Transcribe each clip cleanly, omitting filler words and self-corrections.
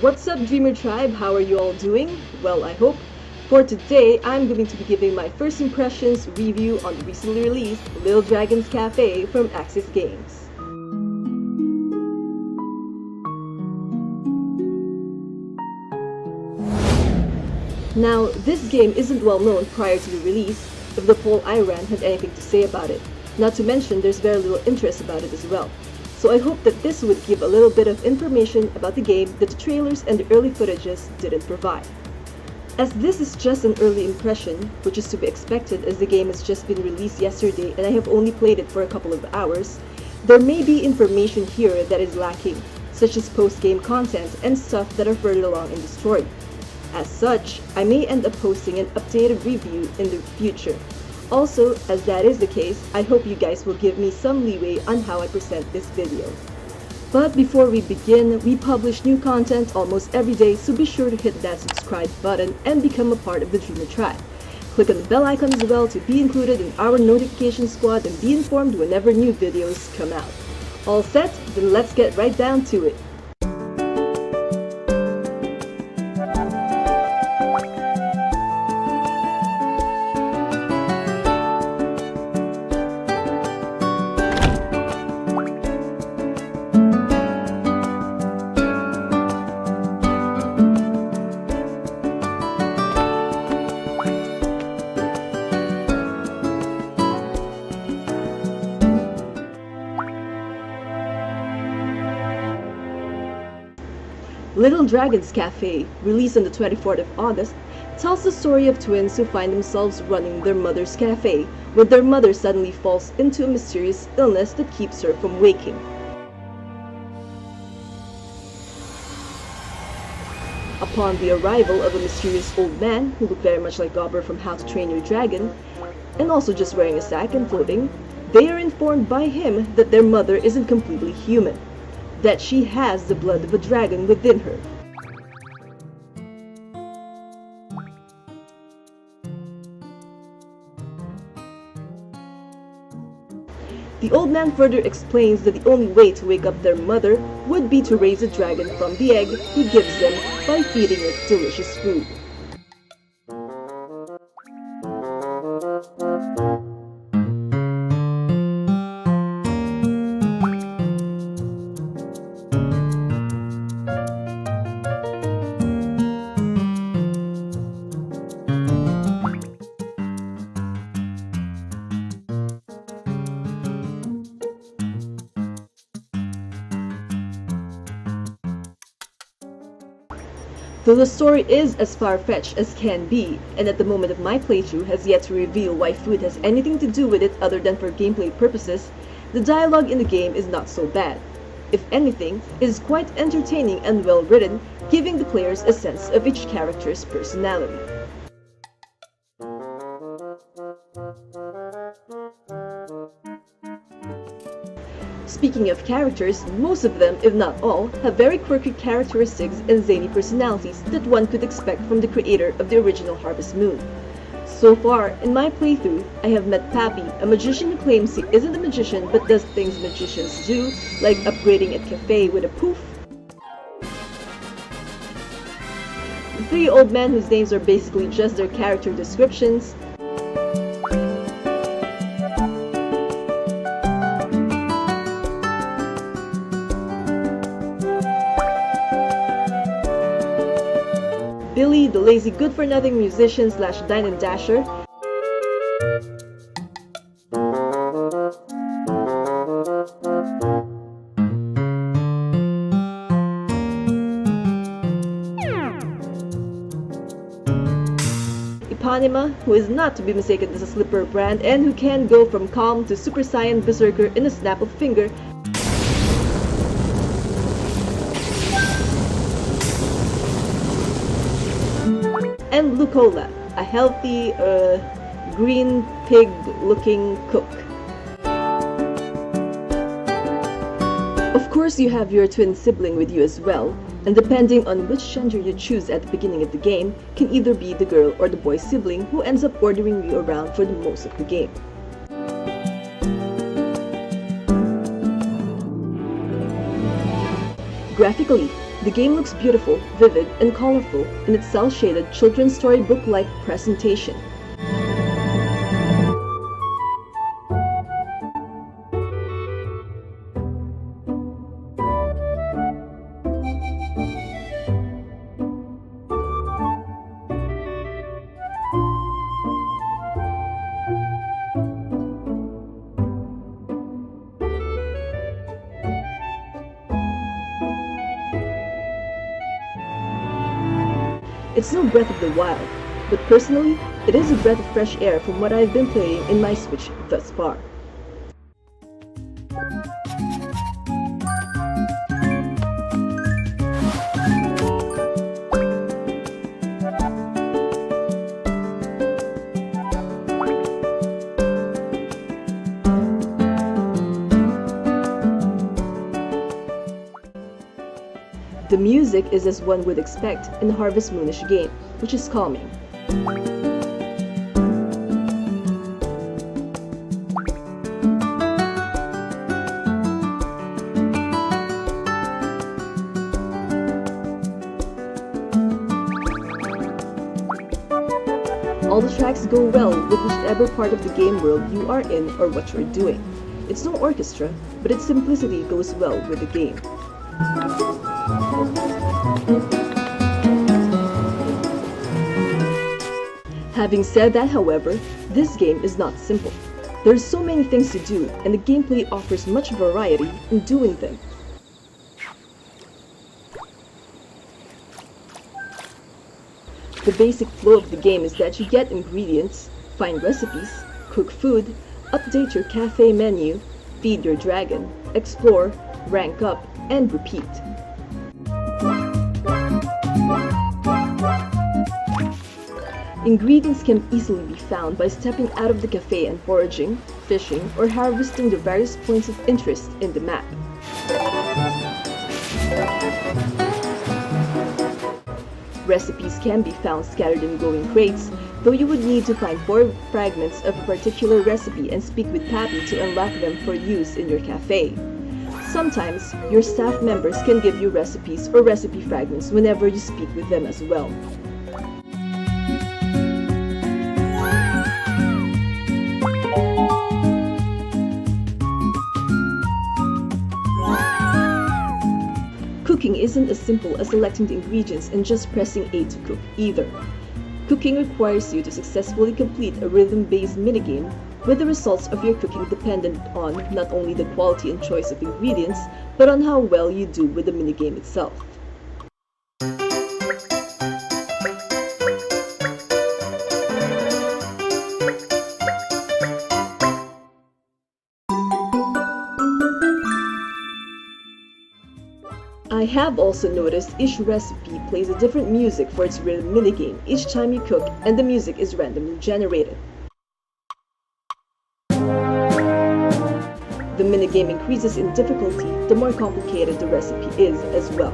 What's up, Dreamer Tribe? How are you all doing? Well, I hope. For today, I'm going to be giving my first impressions review on the recently released Little Dragons Café from Axis Games. Now, this game isn't well known prior to the release, if the poll I ran had anything to say about it. Not to mention, there's very little interest about it as well. So I hope that this would give a little bit of information about the game that the trailers and the early footages didn't provide. As this is just an early impression, which is to be expected as the game has just been released yesterday and I have only played it for a couple of hours, there may be information here that is lacking, such as post-game content and stuff that are further along in the story. As such, I may end up posting an updated review in the future. Also, as that is the case, I hope you guys will give me some leeway on how I present this video. But before we begin, we publish new content almost every day, so be sure to hit that subscribe button and become a part of the Dreamer Tribe. Click on the bell icon as well to be included in our notification squad and be informed whenever new videos come out. All set? Then let's get right down to it. Little Dragons Café, released on the 24th of August, tells the story of twins who find themselves running their mother's cafe when their mother suddenly falls into a mysterious illness that keeps her from waking. Upon the arrival of a mysterious old man who looked very much like Gobber from How to Train Your Dragon, and also just wearing a sack and floating, they are informed by him that their mother isn't completely human, that she has the blood of a dragon within her. The old man further explains that the only way to wake up their mother would be to raise a dragon from the egg he gives them by feeding it delicious food. Though the story is as far-fetched as can be, and at the moment of my playthrough has yet to reveal why food has anything to do with it other than for gameplay purposes, the dialogue in the game is not so bad. If anything, it is quite entertaining and well written, giving the players a sense of each character's personality. Speaking of characters, most of them, if not all, have very quirky characteristics and zany personalities that one could expect from the creator of the original Harvest Moon. So far, in my playthrough, I have met Pappy, a magician who claims he isn't a magician but does things magicians do, like upgrading a cafe with a poof. The three old men whose names are basically just their character descriptions. Billy, the lazy good-for-nothing musician slash dine and dasher. Eponema, who is not to be mistaken as a slipper brand and who can go from calm to Super Saiyan Berserker in a snap of finger. And Lucola, a healthy, green pig-looking cook. Of course, you have your twin sibling with you as well, and depending on which gender you choose at the beginning of the game, can either be the girl or the boy sibling who ends up ordering you around for the most of the game. Graphically, The game looks beautiful, vivid, and colorful in its cel-shaded children's storybook-like presentation. It's no Breath of the Wild, but personally, it is a breath of fresh air from what I've been playing in my Switch thus far. The music is as one would expect in a Harvest Moonish game, which is calming. All the tracks go well with whichever part of the game world you are in or what you're doing. It's no orchestra, but its simplicity goes well with the game. Having said that, however, this game is not simple. There's so many things to do, and the gameplay offers much variety in doing them. The basic flow of the game is that you get ingredients, find recipes, cook food, update your cafe menu, feed your dragon, explore, rank up, and repeat. Ingredients can easily be found by stepping out of the cafe and foraging, fishing, or harvesting the various points of interest in the map. Recipes can be found scattered in glowing crates, though you would need to find 4 fragments of a particular recipe and speak with Pappy to unlock them for use in your cafe. Sometimes, your staff members can give you recipes or recipe fragments whenever you speak with them as well. Cooking isn't as simple as selecting the ingredients and just pressing A to cook either. Cooking requires you to successfully complete a rhythm-based minigame with the results of your cooking dependent on not only the quality and choice of ingredients, but on how well you do with the minigame itself. I have also noticed each recipe plays a different music for its rhythm minigame each time you cook, and the music is randomly generated. The minigame increases in difficulty the more complicated the recipe is as well.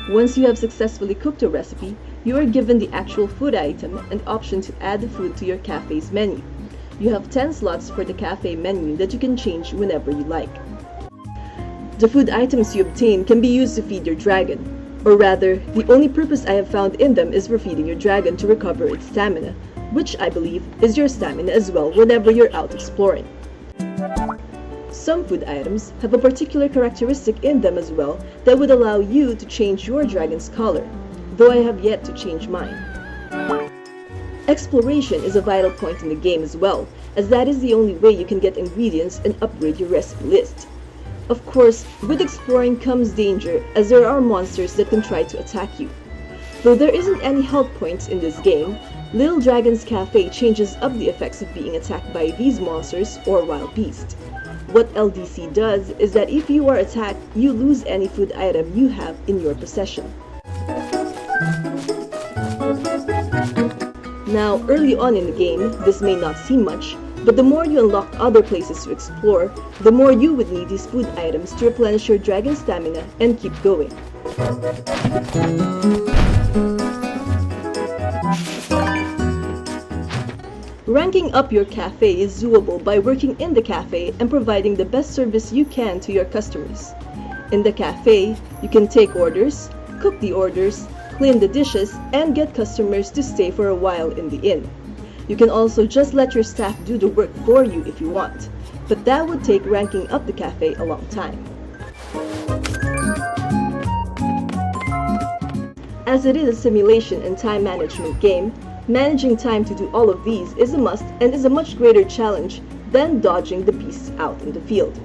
Once you have successfully cooked a recipe, you are given the actual food item and option to add the food to your cafe's menu. You have 10 slots for the cafe menu that you can change whenever you like. The food items you obtain can be used to feed your dragon, or rather, the only purpose I have found in them is for feeding your dragon to recover its stamina, which I believe is your stamina as well whenever you're out exploring. Some food items have a particular characteristic in them as well that would allow you to change your dragon's color, though I have yet to change mine. Exploration is a vital point in the game as well, as that is the only way you can get ingredients and upgrade your recipe list. Of course, with exploring comes danger, as there are monsters that can try to attack you. Though there isn't any health points in this game, Little Dragons Café changes up the effects of being attacked by these monsters or wild beasts. What LDC does is that if you are attacked, you lose any food item you have in your possession. Now, early on in the game, this may not seem much, but the more you unlock other places to explore, the more you would need these food items to replenish your dragon's stamina and keep going. Ranking up your cafe is doable by working in the cafe and providing the best service you can to your customers. In the cafe, you can take orders, cook the orders, clean the dishes, and get customers to stay for a while in the inn. You can also just let your staff do the work for you if you want, but that would take ranking up the cafe a long time. As it is a simulation and time management game, managing time to do all of these is a must and is a much greater challenge than dodging the beasts out in the field.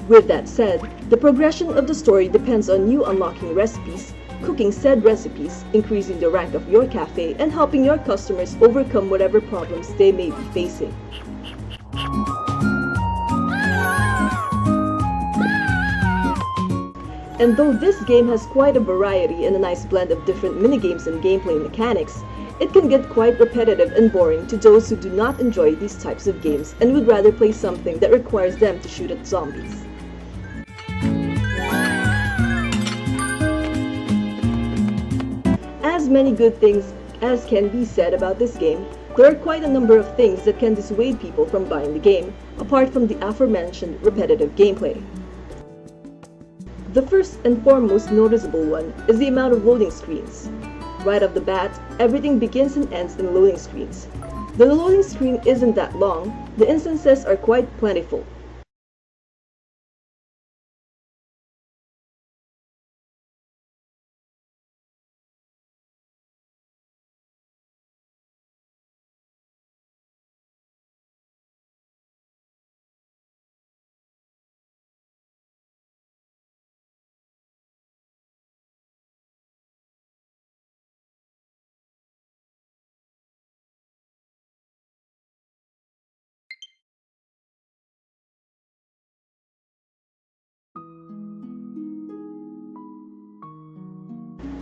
With that said, the progression of the story depends on you unlocking recipes, cooking said recipes, increasing the rank of your cafe, and helping your customers overcome whatever problems they may be facing. And though this game has quite a variety and a nice blend of different minigames and gameplay mechanics, it can get quite repetitive and boring to those who do not enjoy these types of games and would rather play something that requires them to shoot at zombies. As many good things as can be said about this game, there are quite a number of things that can dissuade people from buying the game, apart from the aforementioned repetitive gameplay. The first and foremost noticeable one is the amount of loading screens. Right off the bat, everything begins and ends in loading screens. Though the loading screen isn't that long, the instances are quite plentiful.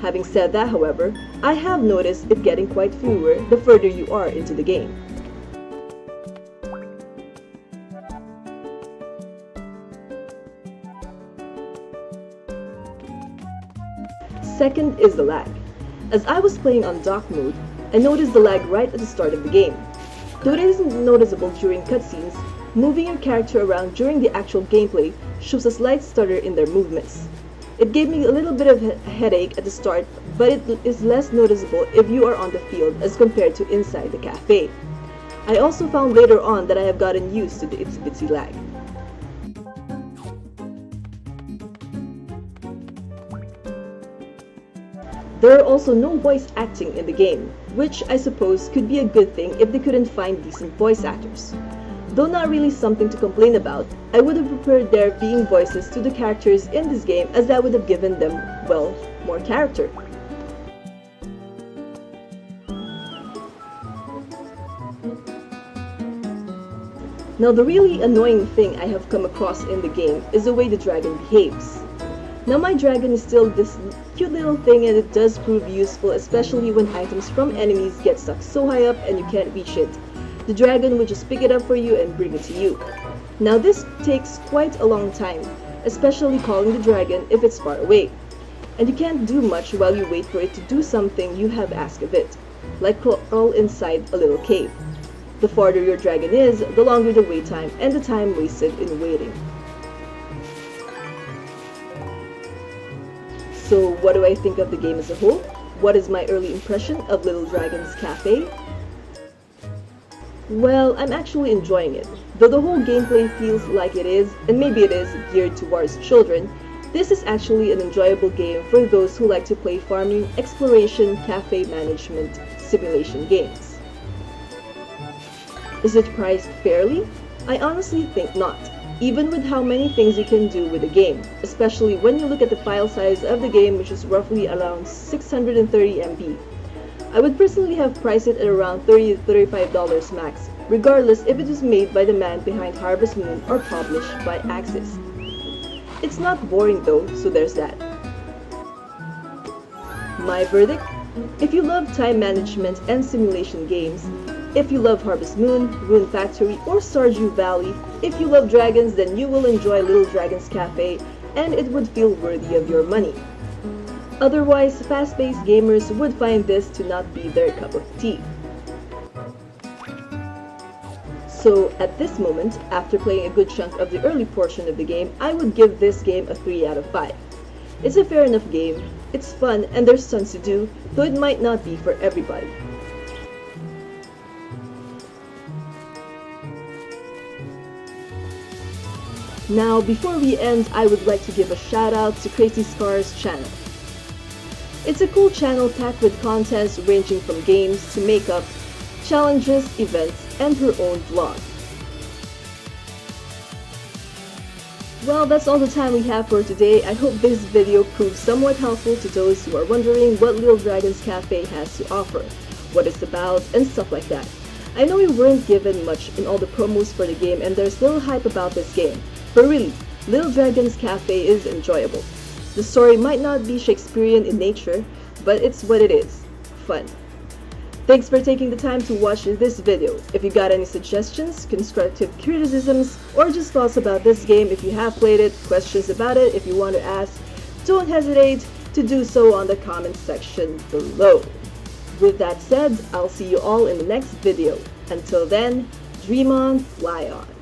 Having said that, however, I have noticed it getting quite fewer the further you are into the game. Second is the lag. As I was playing on dock mode, I noticed the lag right at the start of the game. Though it isn't noticeable during cutscenes, moving your character around during the actual gameplay shows a slight stutter in their movements. It gave me a little bit of a headache at the start, but it is less noticeable if you are on the field as compared to inside the cafe. I also found later on that I have gotten used to the itsy bitsy lag. There are also no voice acting in the game, which I suppose could be a good thing if they couldn't find decent voice actors. Though not really something to complain about, I would have preferred there being voices to the characters in this game, as that would have given them, well, more character. Now the really annoying thing I have come across in the game is the way the dragon behaves. Now my dragon is still this cute little thing and it does prove useful, especially when items from enemies get stuck so high up and you can't reach it. The dragon would just pick it up for you and bring it to you. Now this takes quite a long time, especially calling the dragon if it's far away. And you can't do much while you wait for it to do something you have asked of it, like crawl inside a little cave. The farther your dragon is, the longer the wait time and the time wasted in waiting. So what do I think of the game as a whole? What is my early impression of Little Dragons Café? Well, I'm actually enjoying it. Though the whole gameplay feels like it is, and maybe it is, geared towards children, this is actually an enjoyable game for those who like to play farming, exploration, cafe management, simulation games. Is it priced fairly? I honestly think not, even with how many things you can do with the game, especially when you look at the file size of the game, which is roughly around 630 MB. I would personally have priced it at around $30 to $35 max, regardless if it was made by the man behind Harvest Moon or published by Axis. It's not boring though, so there's that. My verdict? If you love time management and simulation games, if you love Harvest Moon, Rune Factory, or Stardew Valley, if you love dragons, then you will enjoy Little Dragons Café, and it would feel worthy of your money. Otherwise, fast-paced gamers would find this to not be their cup of tea. So at this moment, after playing a good chunk of the early portion of the game, I would give this game a 3 out of 5. It's a fair enough game, it's fun, and there's tons to do, though it might not be for everybody. Now, before we end, I would like to give a shout out to Crazy Scar's channel. It's a cool channel packed with contents ranging from games to makeup, challenges, events, and her own vlog. Well, that's all the time we have for today. I hope this video proves somewhat helpful to those who are wondering what Little Dragons Café has to offer, what it's about, and stuff like that. I know we weren't given much in all the promos for the game, and there's little hype about this game, but really, Little Dragons Café is enjoyable. The story might not be Shakespearean in nature, but it's what it is, fun. Thanks for taking the time to watch this video. If you got any suggestions, constructive criticisms, or just thoughts about this game if you have played it, questions about it if you want to ask, don't hesitate to do so on the comment section below. With that said, I'll see you all in the next video. Until then, dream on, fly on.